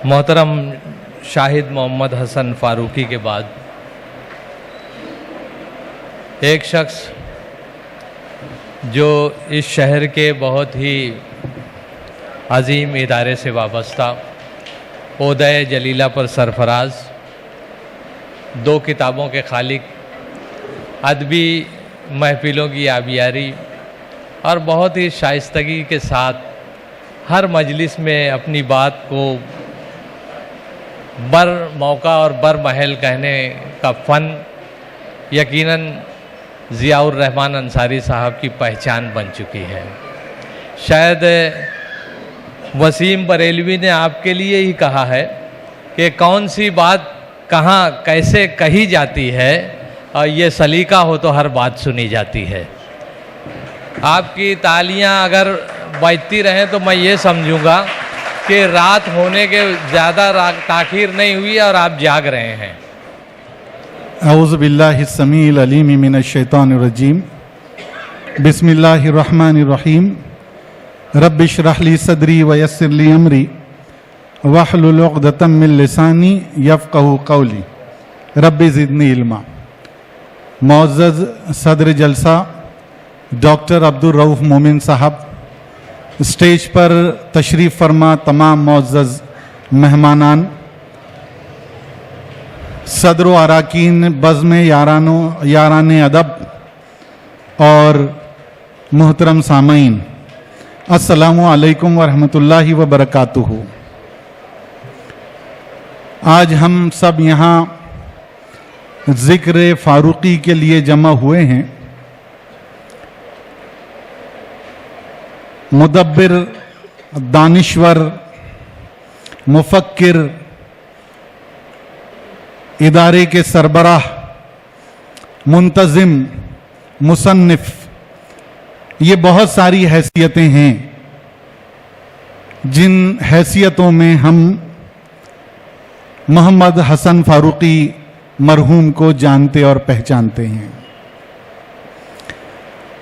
मोहतरम शाहिद मोहम्मद हसन फारूकी के बाद एक शख्स जो इस शहर के बहुत ही अजीम इदारे से वाबस्ता ओहदे जलीला पर सरफराज, 2 किताबों के खालिक, अदबी महफिलों की आबियारी और बहुत ही शाइस्तगी के साथ हर मजलिस में अपनी बात को बर मौका और बर महल कहने का फ़न यकीनन ज़ियाउर रहमान अंसारी साहब की पहचान बन चुकी है। शायद वसीम बरेलवी ने आपके लिए ही कहा है कि कौन सी बात कहाँ कैसे कही जाती है और ये सलीका हो तो हर बात सुनी जाती है। आपकी तालियां अगर बजती रहें तो मैं ये समझूंगा कि रात होने के ज़्यादा ताख़ीर नहीं हुई और आप जाग रहे हैं। औज़ु बिल्लाहि समीइल अलीम मिनश शैतानिर रजीम। बिस्मिल्लाहिर रहमानिर रहीम। रब्बि इश्रह ली सदरी व यस्सिर ली अमरी वहलुल उक़दतम मिन लिसानी यफ़क़हू क़ौली रब्बि ज़िदनी इल्मा। मुअज़्ज़ज़ सदर जलसा डॉक्टर अब्दुल रऊफ़ मोमिन साहब, स्टेज पर तशरीफ़ फरमा तमाम मुअज़्ज़ज़ मेहमानान, सदर व अराकीन बज़्म यारान अदब और मोहतरम सामईन, अस्सलामु अलैकुम व रहमतुल्लाहि व बरकातुहू। आज हम सब यहाँ ज़िक्र फ़ारूकी के लिए जमा हुए हैं। मुदब्बिर, दानिश्वर, मुफक्किर, इदारे के सरबराह, मुंतज़िम, मुसन्निफ़, ये बहुत सारी हैसियतें हैं जिन हैसियतों में हम मोहम्मद हसन फारूकी मरहूम को जानते और पहचानते हैं।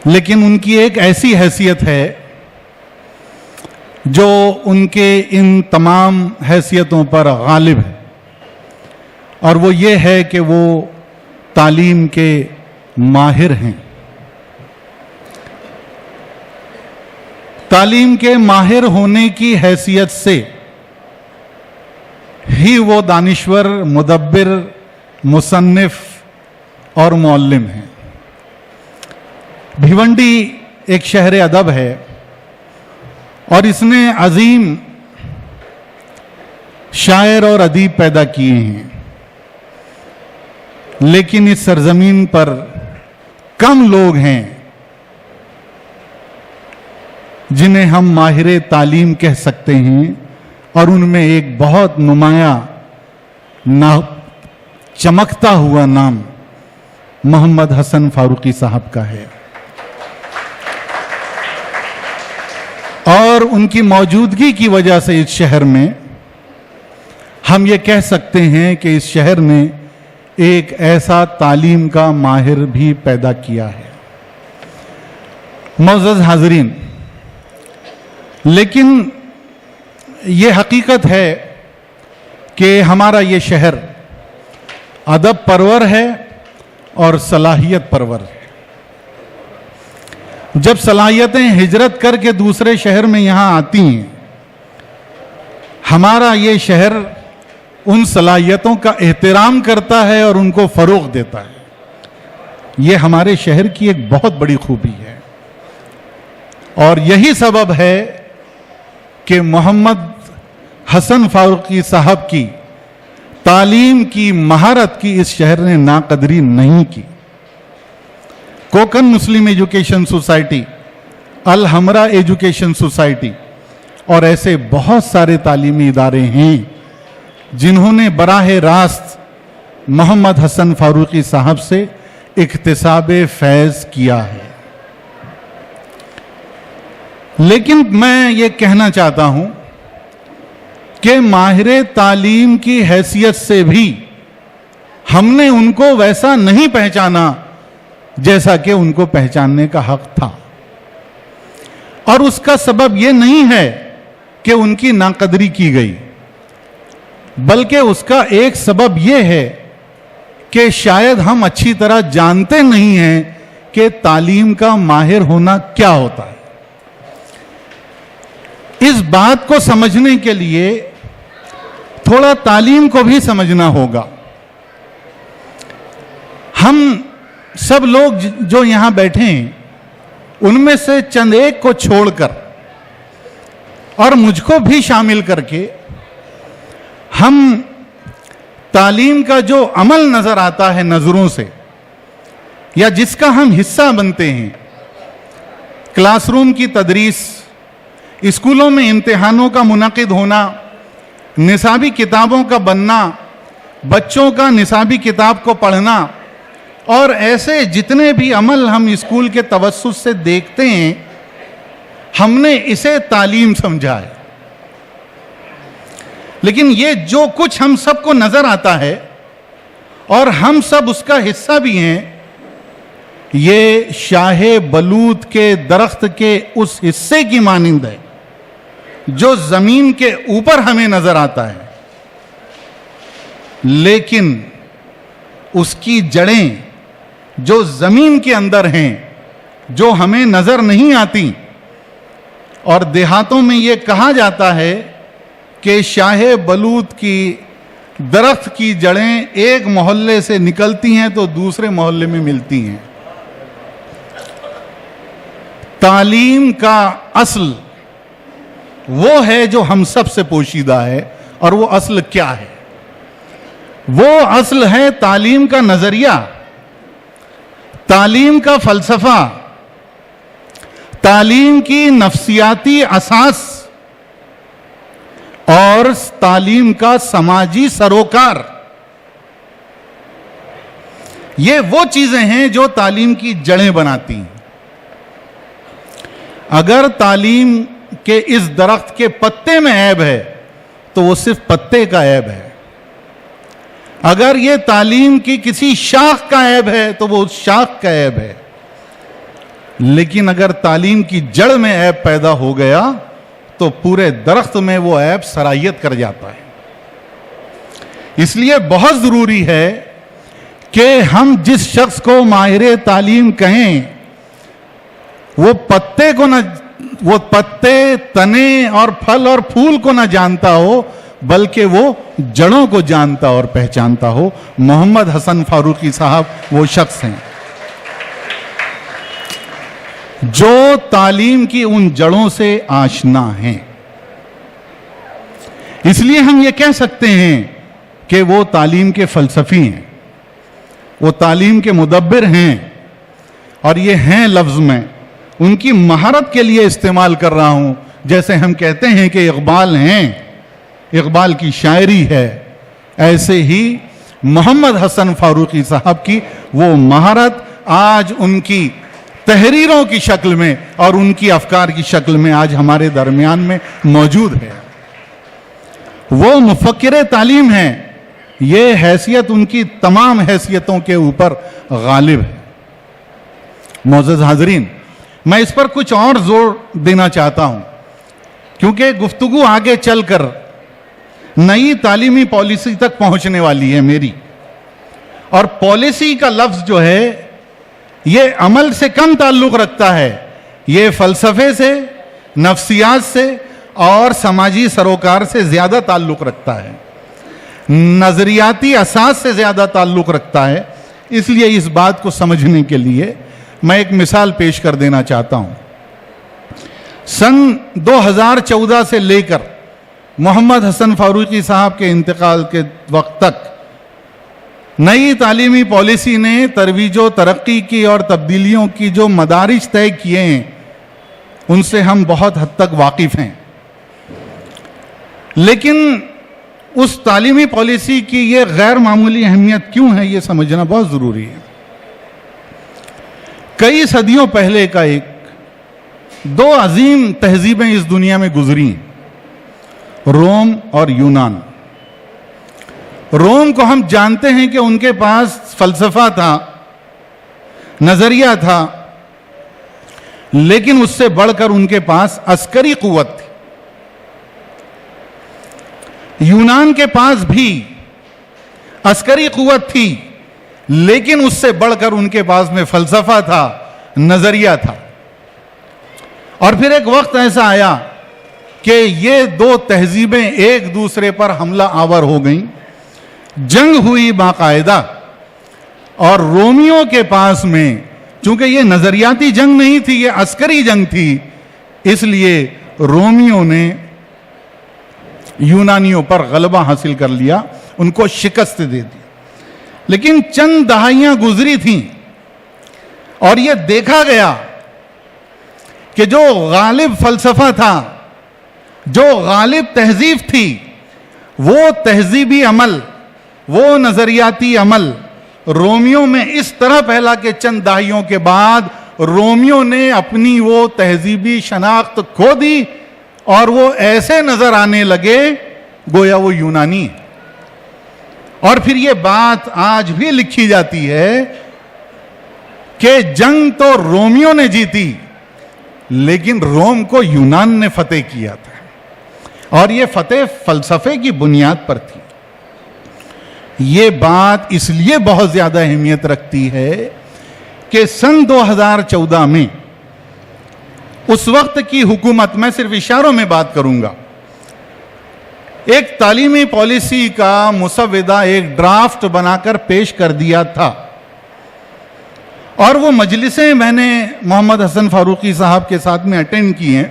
लेकिन उनकी एक ऐसी हैसियत है जो उनके इन तमाम हैसियतों पर गालिब है, और वो ये है कि वो तालीम के माहिर हैं। तालीम के माहिर होने की हैसियत से ही वो दानिश्वर, मुदब्बिर, मुसन्निफ़ और मुअल्लिम हैं। भिवंडी एक शहर अदब है और इसने अजीम शायर और अदीब पैदा किए हैं, लेकिन इस सरजमीन पर कम लोग हैं जिन्हें हम माहिर तालीम कह सकते हैं, और उनमें एक बहुत नुमाया चमकता हुआ नाम मोहम्मद हसन फारूकी साहब का है। और उनकी मौजूदगी की वजह से इस शहर में हम ये कह सकते हैं कि इस शहर ने एक ऐसा तालीम का माहिर भी पैदा किया है। मुअज़्ज़ज़ हाज़रीन, लेकिन ये हकीकत है कि हमारा ये शहर अदब परवर है और सलाहियत परवर है। जब सलाहियतें हिजरत करके दूसरे शहर में यहाँ आती हैं, हमारा ये शहर उन सलाहियतों का एहतराम करता है और उनको फ़रोग़ देता है। ये हमारे शहर की एक बहुत बड़ी खूबी है, और यही सबब है कि मोहम्मद हसन फारूकी साहब की तालीम की महारत की इस शहर ने नाकदरी नहीं की। कोकन मुस्लिम एजुकेशन सोसाइटी, अल हमरा एजुकेशन सोसाइटी और ऐसे बहुत सारे तालीमी इदारे हैं जिन्होंने बराह रास्त मोहम्मद हसन फारूकी साहब से इक्तिसाब फैज़ किया है। लेकिन मैं ये कहना चाहता हूं कि माहिर तालीम की हैसियत से भी हमने उनको वैसा नहीं पहचाना जैसा कि उनको पहचानने का हक था, और उसका सबब यह नहीं है कि उनकी नाकदरी की गई। बल्कि उसका एक सबब यह है कि शायद हम अच्छी तरह जानते नहीं हैं कि तालीम का माहिर होना क्या होता है। इस बात को समझने के लिए थोड़ा तालीम को भी समझना होगा। हम सब लोग जो यहां बैठे हैं, उनमें से चंद एक को छोड़कर और मुझको भी शामिल करके हम तालीम का जो अमल नजर आता है नजरों से, या जिसका हम हिस्सा बनते हैं, क्लासरूम की तदरीस, स्कूलों में इम्तिहानों का मुनाकिद होना, निसाबी किताबों का बनना, बच्चों का निसाबी किताब को पढ़ना, और ऐसे जितने भी अमल हम स्कूल के तवस्सुस से देखते हैं, हमने इसे तालीम समझा है। लेकिन ये जो कुछ हम सबको नजर आता है और हम सब उसका हिस्सा भी हैं, ये शाहे बलूत के दरख्त के उस हिस्से की मानिंद है जो जमीन के ऊपर हमें नजर आता है, लेकिन उसकी जड़ें जो जमीन के अंदर हैं, जो हमें नजर नहीं आती। और देहातों में ये कहा जाता है कि शाहे बलूत की दरख्त की जड़ें एक मोहल्ले से निकलती हैं तो दूसरे मोहल्ले में मिलती हैं। तालीम का असल वो है जो हम सब से पोशीदा है, और वो असल क्या है? वो असल है तालीम का नजरिया, तालीम का फलसफा, तालीम की नफ्सियाती असास और तालीम का समाजी सरोकार। ये वो चीजें हैं जो तालीम की जड़ें बनाती हैं। अगर तालीम के इस दरख्त के पत्ते में ऐब है तो वो सिर्फ पत्ते का ऐब है। अगर ये तालीम की किसी शाख का ऐब है तो वो उस शाख का ऐब है। लेकिन अगर तालीम की जड़ में ऐब पैदा हो गया तो पूरे दरख्त में वो ऐब सरायत कर जाता है। इसलिए बहुत जरूरी है कि हम जिस शख्स को माहिर तालीम कहें, वो पत्ते, तने और फल और फूल को ना जानता हो, बल्कि वो जड़ों को जानता और पहचानता हो। मोहम्मद हसन फारूकी साहब वो शख्स हैं जो तालीम की उन जड़ों से आशना हैं। इसलिए हम ये कह सकते हैं कि वो तालीम के फलसफी हैं, वो तालीम के मुदब्बिर हैं। और ये हैं लफ्ज में उनकी महारत के लिए इस्तेमाल कर रहा हूं। जैसे हम कहते हैं कि इकबाल हैं, इकबाल की शायरी है, ऐसे ही मोहम्मद हसन फारूकी साहब की वो महारत आज उनकी तहरीरों की शक्ल में और उनकी अफकार की शक्ल में आज हमारे दरमियान में मौजूद है। वो मुफक्किर तालीम हैं। ये हैसियत उनकी तमाम हैसियतों के ऊपर गालिब है। मोअज़्ज़ज़ हाज़रीन, मैं इस पर कुछ और जोर देना चाहता हूं, क्योंकि गुफ्तगू आगे चलकर नई तालीमी पॉलिसी तक पहुंचने वाली है मेरी। और पॉलिसी का लफ्ज जो है ये अमल से कम ताल्लुक रखता है, ये फलसफे से, नफ्सियात से और समाजी सरोकार से ज्यादा ताल्लुक रखता है, नजरियाती असास से ज्यादा ताल्लुक रखता है। इसलिए इस बात को समझने के लिए मैं एक मिसाल पेश कर देना चाहता हूं। सन 2014 से लेकर मोहम्मद हसन फारूकी साहब के इंतकाल के वक्त तक नई तालीमी पॉलिसी ने तरवीजो तरक्की की और तब्दीलियों की जो मदारिज तय किए हैं, उनसे हम बहुत हद तक वाकिफ हैं। लेकिन उस तालीमी पॉलिसी की ये गैर मामूली अहमियत क्यों है, ये समझना बहुत जरूरी है। कई सदियों पहले का दो अजीम तहजीबें इस दुनिया में गुजरी, रोम और यूनान। रोम को हम जानते हैं कि उनके पास फलसफा था, नजरिया था, लेकिन उससे बढ़कर उनके पास अस्करी कुव्वत थी। यूनान के पास भी अस्करी कुव्वत थी, लेकिन उससे बढ़कर उनके पास में फलसफा था, नजरिया था। और फिर एक वक्त ऐसा आया कि ये दो तहजीबें एक दूसरे पर हमला आवर हो गईं, जंग हुई बाकायदा। और रोमियो के पास में, चूंकि ये नजरियाती जंग नहीं थी, ये अस्करी जंग थी, इसलिए रोमियो ने यूनानियों पर गलबा हासिल कर लिया, उनको शिकस्त दे दी। लेकिन चंद दहाइयां गुजरी थीं और यह देखा गया कि जो गालिब फलसफा था, जो गालिब तहजीब थी, वो तहजीबी अमल, वो नजरियाती अमल रोमियो में इस तरह फैला कि चंद दहाइयों के बाद रोमियो ने अपनी वो तहजीबी शनाख्त खो दी और वो ऐसे नजर आने लगे गोया वो यूनानी है। और फिर ये बात आज भी लिखी जाती है कि जंग तो रोमियो ने जीती, लेकिन रोम को यूनान ने फतेह किया था, और ये फतेह फलसफे की बुनियाद पर थी। ये बात इसलिए बहुत ज्यादा अहमियत रखती है कि सन 2014 में उस वक्त की हुकूमत, मैं सिर्फ इशारों में बात करूंगा, एक तालीमी पॉलिसी का मुसव्विदा, एक ड्राफ्ट बनाकर पेश कर दिया था। और वो मजलिसें मैंने मोहम्मद हसन फारूकी साहब के साथ में अटेंड की हैं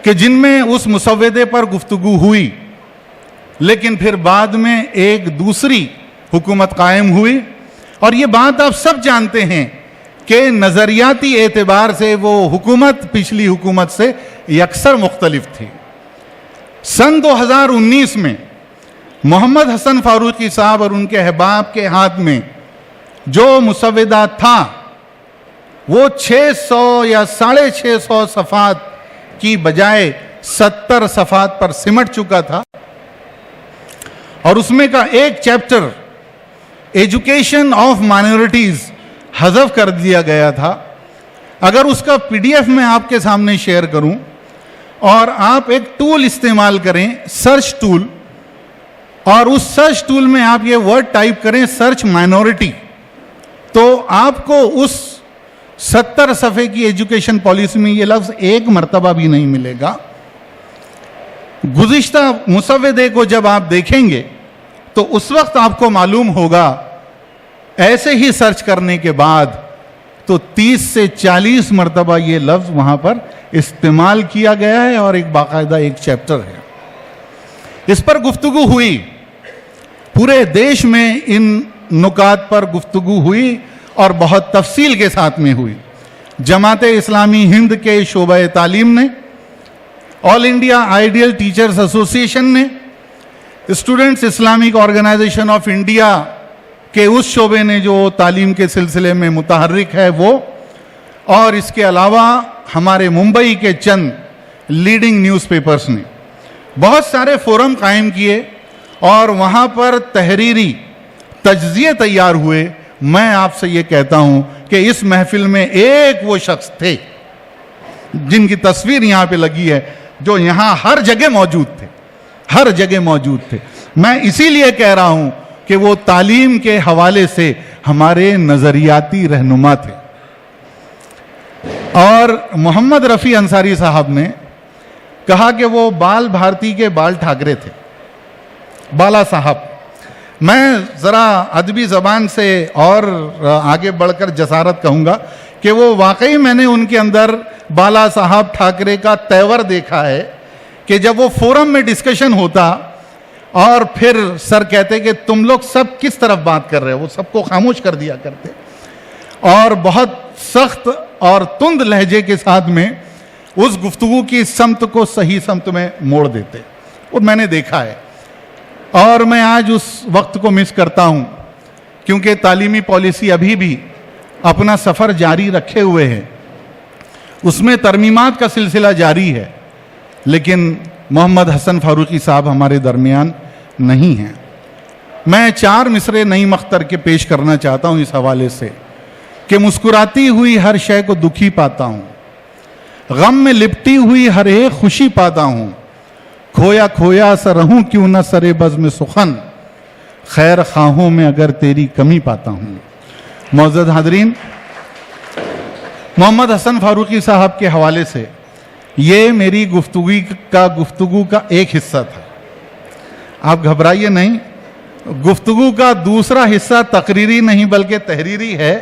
कि जिनमें उस मुसव्विदे पर गुफ्तगू हुई, लेकिन फिर बाद में एक दूसरी हुकूमत कायम हुई। और ये बात आप सब जानते हैं कि नजरियाती एतबार से वो हुकूमत पिछली हुकूमत से यकसर मुख्तलिफ थी। सन 2019 में मोहम्मद हसन फारूकी साहब और उनके अहबाब के हाथ में जो मुसव्विदा था, वो 600 या 650 सफ़ात की बजाय 70 सफ़ात पर सिमट चुका था। और उसमें का एक चैप्टर एजुकेशन ऑफ माइनॉरिटीज हज़फ कर दिया गया था। अगर उसका PDF मैं आपके सामने शेयर करूं और आप एक टूल इस्तेमाल करें, सर्च टूल, और उस सर्च टूल में आप ये वर्ड टाइप करें, सर्च माइनॉरिटी, तो आपको उस 70 सफ़े की एजुकेशन पॉलिसी में ये लफ्ज़ एक मर्तबा भी नहीं मिलेगा। गुज़िश्ता मुसव्विदे को जब आप देखेंगे तो उस वक्त आपको मालूम होगा, ऐसे ही सर्च करने के बाद, तो 30 से 40 मर्तबा ये लफ्ज़ वहाँ पर इस्तेमाल किया गया है और एक बाकायदा एक चैप्टर है। इस पर गुफ्तगू हुई, पूरे देश में इन नुकात पर गुफ्तगू हुई और बहुत तफसील के साथ में हुई। जमात इस्लामी हिंद के शोबा तालीम ने, all India ideal teachers association ने, students Islamic organisation of India के उस शोबे ने जो तालीम के सिलसिले में मुतहर्रिक है वो, और इसके अलावा हमारे मुंबई के चंद लीडिंग न्यूज़पेपर्स ने बहुत सारे फोरम कायम किए और वहाँ पर तहरीरी तज्ज़िये तैयार हुए। मैं आपसे ये कहता हूँ कि इस महफिल में एक वो शख्स थे जिनकी तस्वीर यहाँ पे लगी है, जो यहाँ हर जगह मौजूद थे, हर जगह मौजूद थे। मैं इसीलिए कह रहा हूँ कि वो तालीम के हवाले से हमारे नज़रियाती रहनुमा थे। और मोहम्मद रफ़ी अंसारी साहब ने कहा कि वो बाल भारती के बाल ठाकरे थे, बाला साहब। मैं ज़रा अदबी ज़बान से और आगे बढ़कर जसारत कहूँगा कि वो वाकई मैंने उनके अंदर बाला साहब ठाकरे का तेवर देखा है कि जब वो फोरम में डिस्कशन होता और फिर सर कहते कि तुम लोग सब किस तरफ बात कर रहे हो, वो सबको खामोश कर दिया करते और बहुत सख्त और तुंद लहजे के साथ में उस गुफ्तगू की समत को सही समत में मोड़ देते। और मैंने देखा है और मैं आज उस वक्त को मिस करता हूँ, क्योंकि तालीमी पॉलिसी अभी भी अपना सफ़र जारी रखे हुए है, उसमें तरमीमात का सिलसिला जारी है, लेकिन मोहम्मद हसन फारूकी साहब हमारे दरमियान नहीं हैं। मैं 4 मिसरे नईम अख्तर के पेश करना चाहता हूँ इस हवाले से कि मुस्कुराती हुई हर शय को दुखी पाता हूँ, गम में लिपटी हुई हर एक खुशी पाता हूँ, खोया खोया सा रहूं क्यों न सरे बज़ में सुखन, खैर खाहों में अगर तेरी कमी पाता हूं। मौजूद हाज़रीन, मोहम्मद हसन फारूकी साहब के हवाले से ये मेरी गुफ्तगू का एक हिस्सा था। आप घबराइए नहीं, गुफ्तगू का दूसरा हिस्सा तकरीरी नहीं बल्कि तहरीरी है,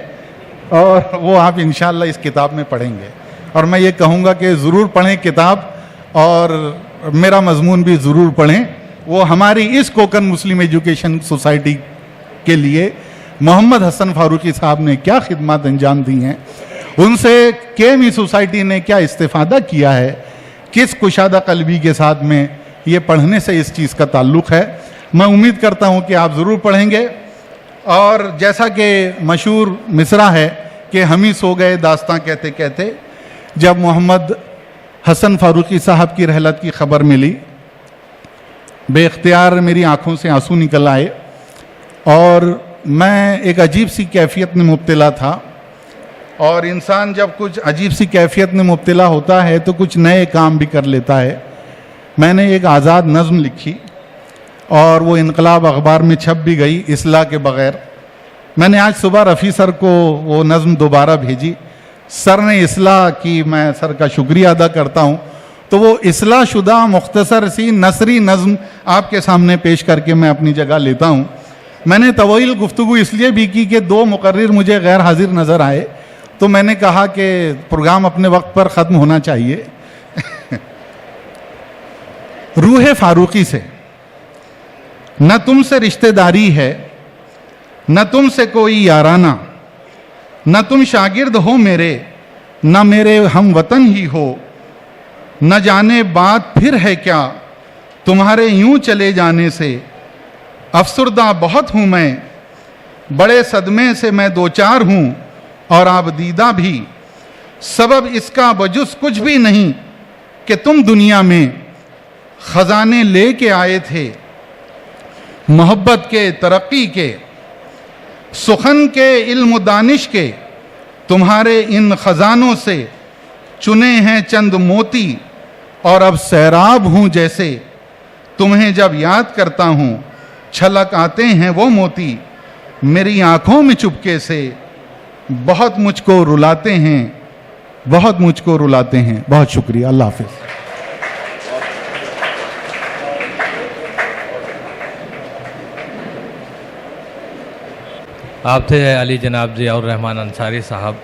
और वो आप इंशाअल्लाह इस किताब में पढ़ेंगे। और मैं ये कहूँगा कि ज़रूर पढ़ें किताब, और मेरा मजमून भी ज़रूर पढ़ें। वो हमारी इस कोकन मुस्लिम एजुकेशन सोसाइटी के लिए मोहम्मद हसन फारूकी साहब ने क्या खिदमत अंजाम दी हैं, उनसे केएमई सोसाइटी ने क्या इस्तेफादा किया है, किस कुशादा कल्बी के साथ में ये पढ़ने से इस चीज़ का ताल्लुक़ है। मैं उम्मीद करता हूँ कि आप ज़रूर पढ़ेंगे। और जैसा कि मशहूर मिसरा है कि हम ही सो गए दास्तां कहते कहते, जब मोहम्मद हसन फारूकी साहब की रहलत की खबर मिली, बेख्तियार मेरी आंखों से आंसू निकल आए, और मैं एक अजीब सी कैफियत में मुब्तला था। और इंसान जब कुछ अजीब सी कैफियत में मुब्तला होता है तो कुछ नए काम भी कर लेता है। मैंने एक आज़ाद नज़्म लिखी और वो इनकलाब अखबार में छप भी गई इस्लाह के बग़ैर। मैंने आज सुबह रफ़ी सर को वो नज़्म दोबारा भेजी, सर ने इस्लाह की, मैं सर का शुक्रिया अदा करता हूँ। तो वो इस्लाह शुदा मुख्तसर सी नसरी नज़्म आपके सामने पेश करके मैं अपनी जगह लेता हूँ। मैंने तवील गुफ्तगू इसलिए भी की कि दो मुकर्रिर मुझे गैर हाजिर नज़र आए, तो मैंने कहा कि प्रोग्राम अपने वक्त पर ख़त्म होना चाहिए। रूह फारूकी से न तुमसे रिश्तेदारी है, न तुमसे कोई याराना, न तुम शागिर्द हो मेरे, न मेरे हम वतन ही हो, न जाने बात फिर है क्या तुम्हारे यूं चले जाने से। अफसुर्दा बहुत हूँ मैं, बड़े सदमे से मैं दो चार हूँ, और आप दीदा भी। सबब इसका वजुस कुछ भी नहीं कि तुम दुनिया में ख़जाने ले के आए थे, मोहब्बत के, तरक्की के, सुखन के, इल्म दानिश के। तुम्हारे इन ख़जानों से चुने हैं चंद मोती, और अब सैराब हूँ जैसे तुम्हें जब याद करता हूँ, छलक आते हैं वो मोती मेरी आँखों में चुपके से। बहुत मुझको रुलाते हैं, बहुत मुझको रुलाते हैं। बहुत शुक्रिया, अल्लाह हाफ़िज़। आप थे अली जनाब ज़ियाउर रहमान अंसारी साहब।